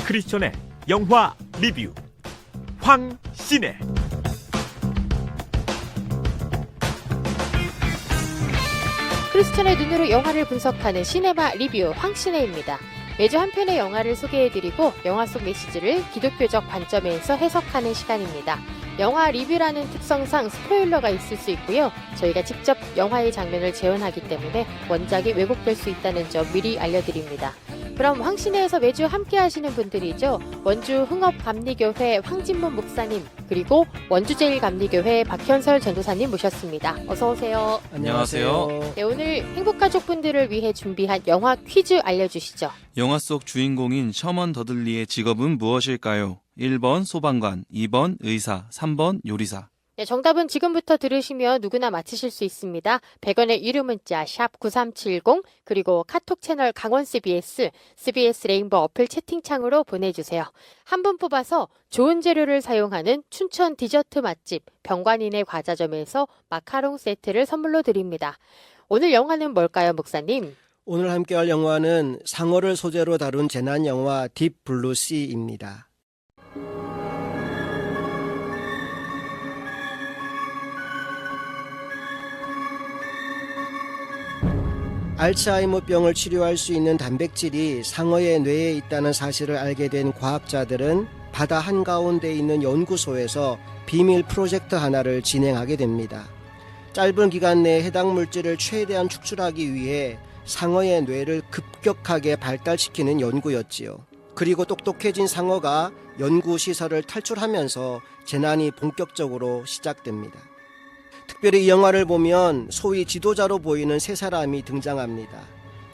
크리스천의 영화 리뷰 황신혜. 크리스천의 눈으로 영화를 분석하는 시네마 리뷰 황신혜입니다. 매주 한 편의 영화를 소개해드리고 영화 속 메시지를 기독교적 관점에서 해석하는 시간입니다. 영화 리뷰라는 특성상 스포일러가 있을 수 있고요. 저희가 직접 영화의 장면을 재현하기 때문에 원작이 왜곡될 수 있다는 점 미리 알려드립니다. 그럼 황신혜에서 매주 함께 하시는 분들이죠. 원주 흥업감리교회 황진문 목사님, 그리고 원주제일감리교회 박현설 전도사님 모셨습니다. 어서 오세요. 안녕하세요. 네, 오늘 행복가족분들을 위해 준비한 영화 퀴즈 알려주시죠. 영화 속 주인공인 셔먼 더들리의 직업은 무엇일까요? 1번 소방관, 2번 의사, 3번 요리사. 네, 정답은 지금부터 들으시면 누구나 맞히실 수 있습니다. 100원의 유료 문자 샵 9370, 그리고 카톡 채널 강원 CBS, CBS 레인보우 어플 채팅창으로 보내주세요. 한 분 뽑아서 좋은 재료를 사용하는 춘천 디저트 맛집 병관인의 과자점에서 마카롱 세트를 선물로 드립니다. 오늘 영화는 뭘까요, 목사님? 오늘 함께할 영화는 상어를 소재로 다룬 재난 영화 딥 블루 씨입니다. 알츠하이머병을 치료할 수 있는 단백질이 상어의 뇌에 있다는 사실을 알게 된 과학자들은 바다 한가운데 있는 연구소에서 비밀 프로젝트 하나를 진행하게 됩니다. 짧은 기간 내에 해당 물질을 최대한 축출하기 위해 상어의 뇌를 급격하게 발달시키는 연구였지요. 그리고 똑똑해진 상어가 연구시설을 탈출하면서 재난이 본격적으로 시작됩니다. 특별히 이 영화를 보면 소위 지도자로 보이는 세 사람이 등장합니다.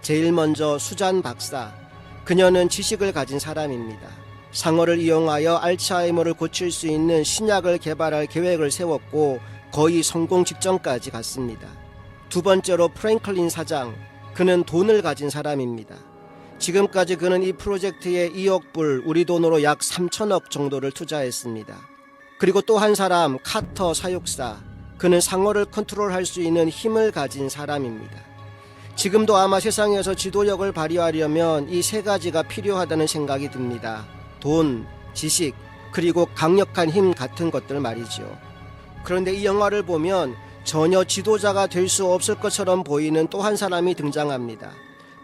제일 먼저 수잔 박사. 그녀는 지식을 가진 사람입니다. 상어를 이용하여 알츠하이머를 고칠 수 있는 신약을 개발할 계획을 세웠고 거의 성공 직전까지 갔습니다. 두 번째로 프랭클린 사장. 그는 돈을 가진 사람입니다. 지금까지 그는 이 프로젝트에 2억 불, 우리 돈으로 약 3천억 정도를 투자했습니다. 그리고 또 한 사람, 카터 사육사. 그는 상어를 컨트롤할 수 있는 힘을 가진 사람입니다. 지금도 아마 세상에서 지도력을 발휘하려면 이 세 가지가 필요하다는 생각이 듭니다. 돈, 지식, 그리고 강력한 힘 같은 것들 말이죠. 그런데 이 영화를 보면 전혀 지도자가 될 수 없을 것처럼 보이는 또 한 사람이 등장합니다.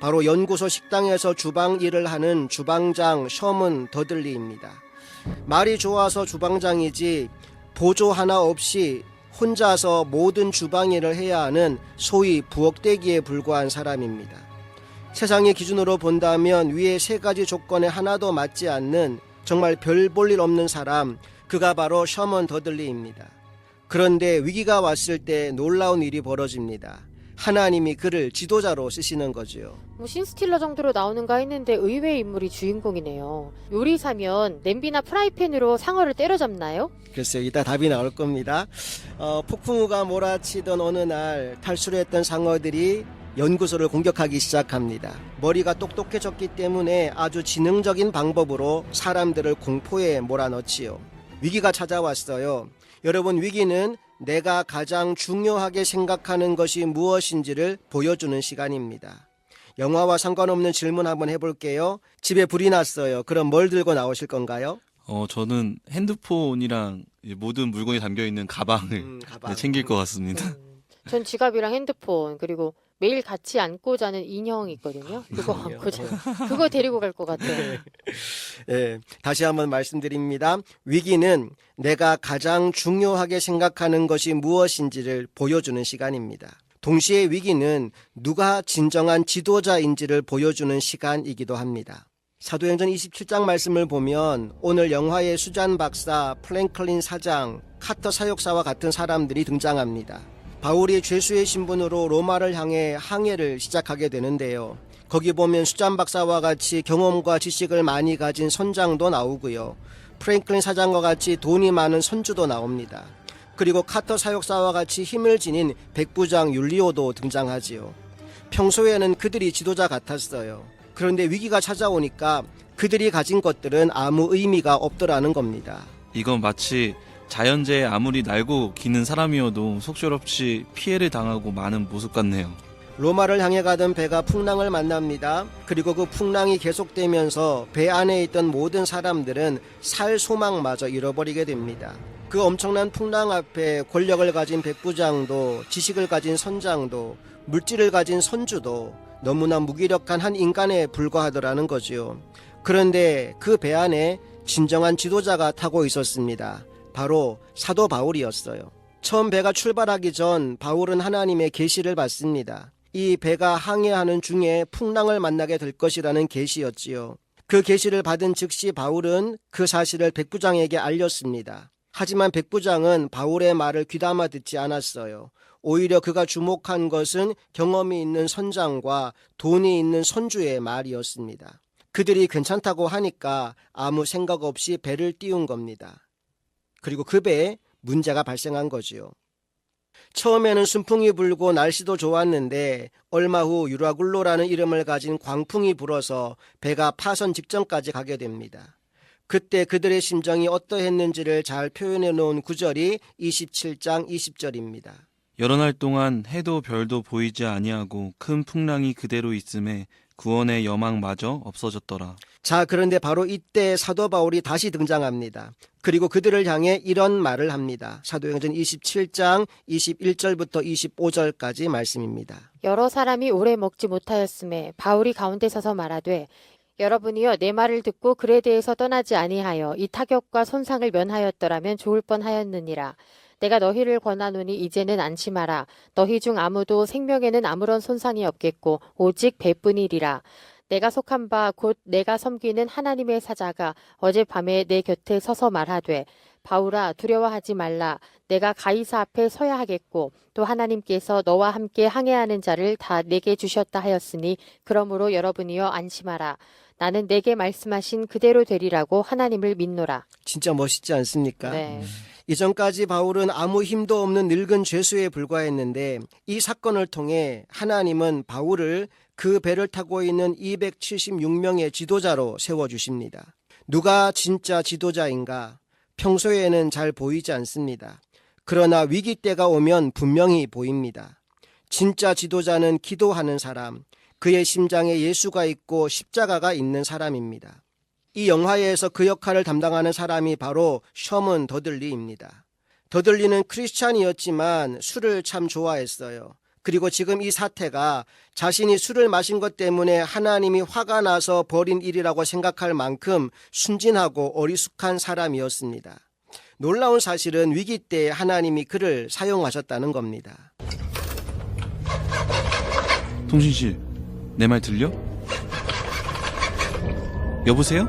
바로 연구소 식당에서 주방 일을 하는 주방장 셔먼 더들리입니다. 말이 좋아서 주방장이지 보조 하나 없이 혼자서 모든 주방 일을 해야 하는 소위 부엌대기에 불과한 사람입니다. 세상의 기준으로 본다면 위의 세 가지 조건에 하나도 맞지 않는 정말 별 볼 일 없는 사람, 그가 바로 셔먼 더들리입니다. 그런데 위기가 왔을 때 놀라운 일이 벌어집니다. 하나님이 그를 지도자로 쓰시는 거죠. 신스틸러 정도로 나오는가 했는데 의외의 인물이 주인공이네요. 요리사면 냄비나 프라이팬으로 상어를 때려잡나요? 글쎄요, 이따 답이 나올 겁니다. 폭풍우가 몰아치던 어느 날 탈출했던 상어들이 연구소를 공격하기 시작합니다. 머리가 똑똑해졌기 때문에 아주 지능적인 방법으로 사람들을 공포에 몰아넣지요. 위기가 찾아왔어요. 여러분, 위기는 내가 가장 중요하게 생각하는 것이 무엇인지를 보여주는 시간입니다. 영화와 상관없는 질문 한번 해볼게요. 집에 불이 났어요. 그럼 뭘 들고 나오실 건가요? 저는 핸드폰이랑 모든 물건이 담겨있는 가방을 가방. 챙길 것 같습니다. 전 지갑이랑 핸드폰, 그리고 매일 같이 안고 자는 인형이 있거든요. 그거 안고 자요. 그거 데리고 갈 것 같아요. 네, 다시 한번 말씀드립니다. 위기는 내가 가장 중요하게 생각하는 것이 무엇인지를 보여주는 시간입니다. 동시에 위기는 누가 진정한 지도자인지를 보여주는 시간이기도 합니다. 사도행전 27장 말씀을 보면 오늘 영화의 수잔 박사, 프랭클린 사장, 카터 사육사와 같은 사람들이 등장합니다. 바울이 죄수의 신분으로 로마를 향해 항해를 시작하게 되는데요. 거기 보면 수잔 박사와 같이 경험과 지식을 많이 가진 선장도 나오고요. 프랭클린 사장과 같이 돈이 많은 선주도 나옵니다. 그리고 카터 사육사와 같이 힘을 지닌 백부장 율리오도 등장하지요. 평소에는 그들이 지도자 같았어요. 그런데 위기가 찾아오니까 그들이 가진 것들은 아무 의미가 없더라는 겁니다. 이건 마치 자연재해에 아무리 날고 기는 사람이어도 속절없이 피해를 당하고 마는 모습 같네요. 로마를 향해 가던 배가 풍랑을 만납니다. 그리고 그 풍랑이 계속되면서 배 안에 있던 모든 사람들은 살 소망마저 잃어버리게 됩니다. 그 엄청난 풍랑 앞에 권력을 가진 백부장도, 지식을 가진 선장도, 물질을 가진 선주도 너무나 무기력한 한 인간에 불과하더라는 거지요. 그런데 그 배 안에 진정한 지도자가 타고 있었습니다. 바로 사도 바울이었어요. 처음 배가 출발하기 전 바울은 하나님의 계시를 받습니다. 이 배가 항해하는 중에 풍랑을 만나게 될 것이라는 계시였지요. 그 계시를 받은 즉시 바울은 그 사실을 백부장에게 알렸습니다. 하지만 백부장은 바울의 말을 귀담아 듣지 않았어요. 오히려 그가 주목한 것은 경험이 있는 선장과 돈이 있는 선주의 말이었습니다. 그들이 괜찮다고 하니까 아무 생각 없이 배를 띄운 겁니다. 그리고 그 배에 문제가 발생한 거지요. 처음에는 순풍이 불고 날씨도 좋았는데 얼마 후 유라굴로라는 이름을 가진 광풍이 불어서 배가 파선 직전까지 가게 됩니다. 그때 그들의 심정이 어떠했는지를 잘 표현해 놓은 구절이 27장 20절입니다. 여러 날 동안 해도 별도 보이지 아니하고 큰 풍랑이 그대로 있음에 구원의 여망마저 없어졌더라. 자, 그런데 바로 이때 사도 바울이 다시 등장합니다. 그리고 그들을 향해 이런 말을 합니다. 사도행전 27장 21절부터 25절까지 말씀입니다. 여러 사람이 오래 먹지 못하였음에 바울이 가운데 서서 말하되 여러분이여 내 말을 듣고 글에 대해서 떠나지 아니하여 이 타격과 손상을 면하였더라면 좋을 뻔하였느니라. 내가 너희를 권하노니 이제는 안심하라. 너희 중 아무도 생명에는 아무런 손상이 없겠고 오직 배뿐이리라. 내가 속한 바 곧 내가 섬기는 하나님의 사자가 어젯밤에 내 곁에 서서 말하되 바울아 두려워하지 말라. 내가 가이사 앞에 서야 하겠고 또 하나님께서 너와 함께 항해하는 자를 다 내게 주셨다 하였으니 그러므로 여러분이여 안심하라. 나는 내게 말씀하신 그대로 되리라고 하나님을 믿노라. 진짜 멋있지 않습니까? 네. 이전까지 바울은 아무 힘도 없는 늙은 죄수에 불과했는데 이 사건을 통해 하나님은 바울을 그 배를 타고 있는 276명의 지도자로 세워주십니다. 누가 진짜 지도자인가? 평소에는 잘 보이지 않습니다. 그러나 위기 때가 오면 분명히 보입니다. 진짜 지도자는 기도하는 사람, 그의 심장에 예수가 있고 십자가가 있는 사람입니다. 이 영화에서 그 역할을 담당하는 사람이 바로 셔먼 더들리입니다. 더들리는 크리스찬이었지만 술을 참 좋아했어요. 그리고 지금 이 사태가 자신이 술을 마신 것 때문에 하나님이 화가 나서 벌인 일이라고 생각할 만큼 순진하고 어리숙한 사람이었습니다. 놀라운 사실은 위기 때 하나님이 그를 사용하셨다는 겁니다. 통신실, 내 말 들려? 여보세요?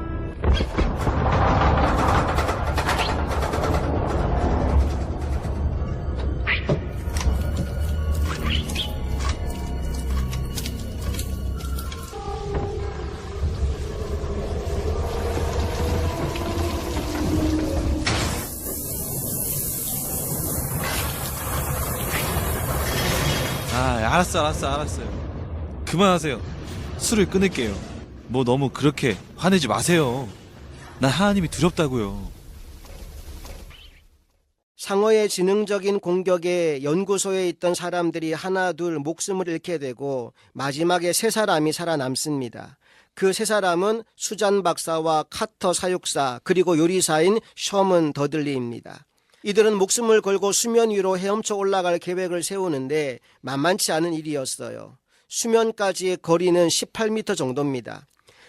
알았어요. 그만하세요. 술을 끊을게요. 뭐 너무 그렇게 화내지 마세요. 난 하나님이 두렵다고요. 상어의 지능적인 공격에 연구소에 있던 사람들이 하나 둘 목숨을 잃게 되고 마지막에 세 사람이 살아남습니다. 그 세 사람은 수잔 박사와 카터 사육사 그리고 요리사인 셔먼 더들리입니다. 이들은 목숨을 걸고 수면 위로 헤엄쳐 올라갈 계획을 세우는데 만만치 않은 일이었어요. 수면까지의 거리는 18m 정도입니다.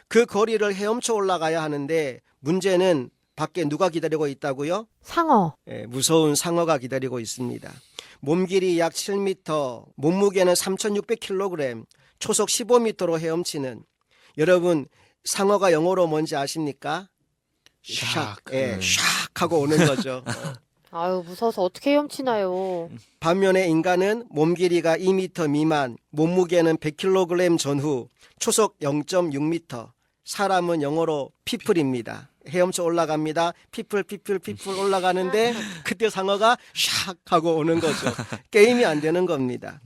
그 거리를 헤엄쳐 올라가야 하는데 문제는 밖에 누가 기다리고 있다고요? 상어. 무서운 상어가 기다리고 있습니다. 몸 길이 약 7m, 몸무게는 3600kg, 초속 15m로 헤엄치는. 여러분, 상어가 영어로 뭔지 아십니까? 샥, 샥 하고 오는 거죠. 아유 무서워서 어떻게 헤엄치나요. 반면에 인간은 몸 길이가 2m 미만, 몸무게는 100kg 전후, 초속 0.6m. 사람은 영어로 피플입니다. 헤엄쳐 올라갑니다. 피플 올라가는데 그때 상어가 샥 하고 오는 거죠. 게임이 안 되는 겁니다.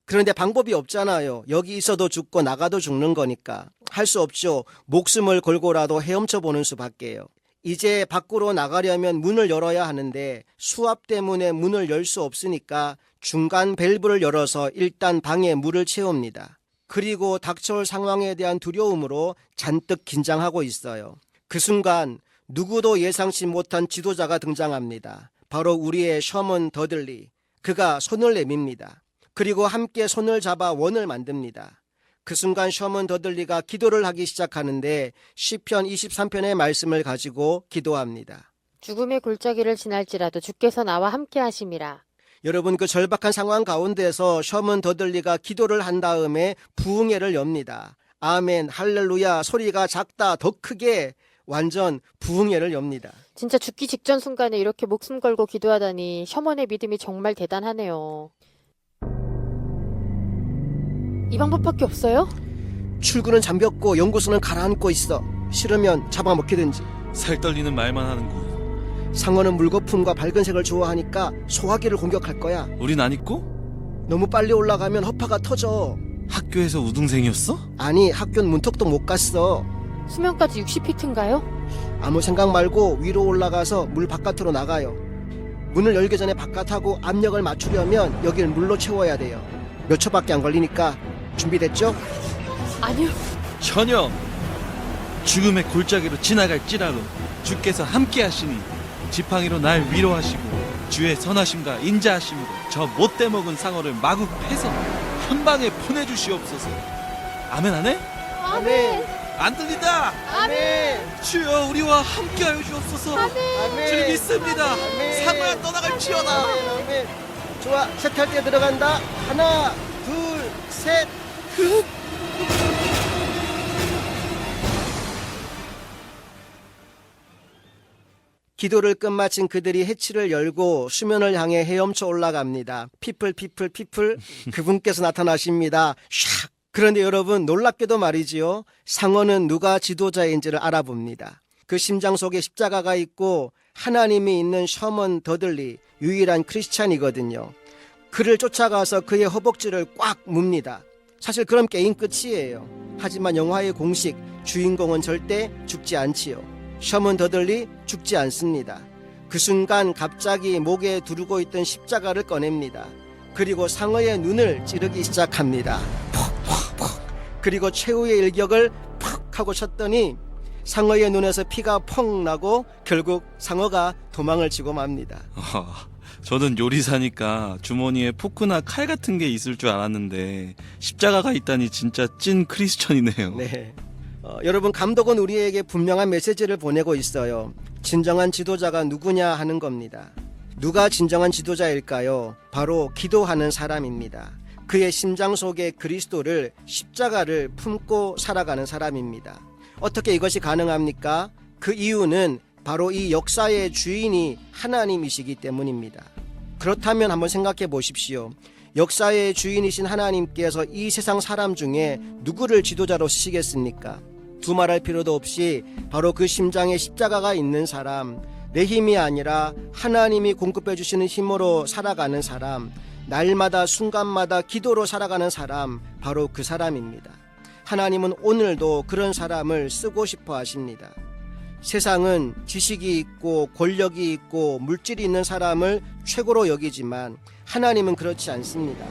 그런데 방법이 없잖아요. 여기 있어도 죽고 나가도 죽는 거니까. 할 수 없죠. 목숨을 걸고라도 헤엄쳐 보는 수밖에요. 이제 밖으로 나가려면 문을 열어야 하는데 수압 때문에 문을 열 수 없으니까 중간 밸브를 열어서 일단 방에 물을 채웁니다. 그리고 닥쳐올 상황에 대한 두려움으로 잔뜩 긴장하고 있어요. 그 순간 누구도 예상치 못한 지도자가 등장합니다. 바로 우리의 셔먼 더들리. 그가 손을 내밉니다. 그리고 함께 손을 잡아 원을 만듭니다. 그 순간 셔먼 더들리가 기도를 하기 시작하는데 시편 23편의 말씀을 가지고 기도합니다. 죽음의 골짜기를 지날지라도 주께서 나와 함께 하심이라. 여러분, 그 절박한 상황 가운데서 셔먼 더들리가 기도를 한 다음에 부흥회를 엽니다. 아멘, 할렐루야, 소리가 작다, 더 크게, 완전 부흥회를 엽니다. 진짜 죽기 직전 순간에 이렇게 목숨 걸고 기도하다니 셔먼의 믿음이 정말 대단하네요. 이 방법밖에 없어요? 출구는 잠겼고 연구소는 가라앉고 있어. 싫으면 잡아먹히든지. 살떨리는 말만 하는군. 상어는 물거품과 밝은 색을 좋아하니까 소화기를 공격할 거야. 우린 안 있고? 너무 빨리 올라가면 허파가 터져. 학교에서 우등생이었어? 아니, 학교는 문턱도 못 갔어. 수면까지 60피트인가요? 아무 생각 말고 위로 올라가서 물 바깥으로 나가요. 문을 열기 전에 바깥하고 압력을 맞추려면 여길 물로 채워야 돼요. 몇 초밖에 안 걸리니까. 준비됐죠? 아니요. 전혀. 죽음의 골짜기로 지나갈지라도 주께서 함께 하시니 지팡이로 날 위로하시고 주의 선하심과 인자하심으로 저 못돼 먹은 상어를 마구 패서 한 방에 보내주시옵소서. 아멘 안 해? 아멘. 안 들린다. 아멘. 주여 우리와 함께하여 주옵소서. 아멘. 주를 믿습니다. 아멘. 상어야 떠나갈지어다. 아멘. 아멘. 좋아, 세트할 때 들어간다. 하나, 둘, 셋. 기도를 끝마친 그들이 해치를 열고 수면을 향해 헤엄쳐 올라갑니다. 피플 그분께서 나타나십니다. 샥. 그런데 여러분, 놀랍게도 말이지요. 상어는 누가 지도자인지를 알아봅니다. 그 심장 속에 십자가가 있고 하나님이 있는 셔먼 더들리, 유일한 크리스찬이거든요. 그를 쫓아가서 그의 허벅지를 꽉 뭅니다. 사실 그럼 게임 끝이에요. 하지만 영화의 공식, 주인공은 절대 죽지 않지요. 셔먼 더들리 죽지 않습니다. 그 순간 갑자기 목에 두르고 있던 십자가를 꺼냅니다. 그리고 상어의 눈을 찌르기 시작합니다. 퍽. 그리고 최후의 일격을 퍽 하고 쳤더니 상어의 눈에서 피가 펑 나고 결국 상어가 도망을 치고 맙니다. 저는 요리사니까 주머니에 포크나 칼 같은 게 있을 줄 알았는데 십자가가 있다니 진짜 찐 크리스천이네요. 네. 여러분, 감독은 우리에게 분명한 메시지를 보내고 있어요. 진정한 지도자가 누구냐 하는 겁니다. 누가 진정한 지도자일까요? 바로 기도하는 사람입니다. 그의 심장 속에 그리스도를, 십자가를 품고 살아가는 사람입니다. 어떻게 이것이 가능합니까? 그 이유는 바로 이 역사의 주인이 하나님이시기 때문입니다. 그렇다면 한번 생각해 보십시오. 역사의 주인이신 하나님께서 이 세상 사람 중에 누구를 지도자로 쓰시겠습니까? 두말할 필요도 없이 바로 그 심장에 십자가가 있는 사람, 내 힘이 아니라 하나님이 공급해 주시는 힘으로 살아가는 사람, 날마다 순간마다 기도로 살아가는 사람, 바로 그 사람입니다. 하나님은 오늘도 그런 사람을 쓰고 싶어 하십니다. 세상은 지식이 있고 권력이 있고 물질이 있는 사람을 최고로 여기지만 하나님은 그렇지 않습니다.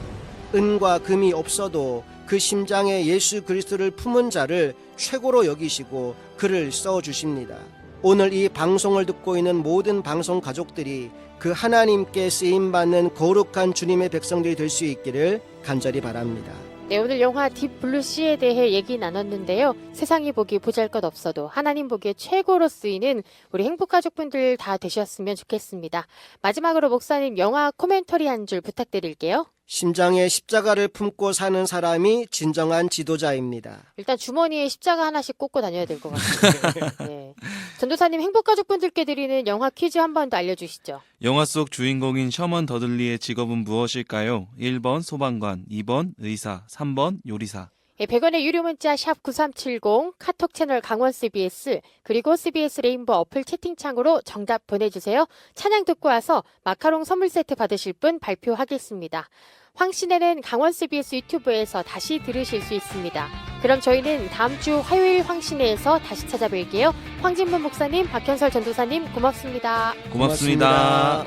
은과 금이 없어도 그 심장에 예수 그리스도를 품은 자를 최고로 여기시고 그를 써주십니다. 오늘 이 방송을 듣고 있는 모든 방송 가족들이 그 하나님께 쓰임받는 거룩한 주님의 백성들이 될 수 있기를 간절히 바랍니다. 네, 오늘 영화 딥블루시에 대해 얘기 나눴는데요. 세상이 보기 보잘것없어도 하나님 보기에 최고로 쓰이는 우리 행복가족분들 다 되셨으면 좋겠습니다. 마지막으로 목사님 영화 코멘터리 한 줄 부탁드릴게요. 심장에 십자가를 품고 사는 사람이 진정한 지도자입니다. 일단 주머니에 십자가 하나씩 꽂고 다녀야 될 것 같습니다. 네. 전도사님 행복가족분들께 드리는 영화 퀴즈 한 번 더 알려주시죠. 영화 속 주인공인 셔먼 더들리의 직업은 무엇일까요? 1번 소방관, 2번 의사, 3번 요리사. 100원의 유료 문자 샵 9370 카톡 채널 강원 CBS 그리고 CBS 레인보우 어플 채팅창으로 정답 보내주세요. 찬양 듣고 와서 마카롱 선물 세트 받으실 분 발표하겠습니다. 황신혜는 강원 CBS 유튜브에서 다시 들으실 수 있습니다. 그럼 저희는 다음 주 화요일 황신혜에서 다시 찾아뵐게요. 황진문 목사님, 박현설 전도사님 고맙습니다. 고맙습니다.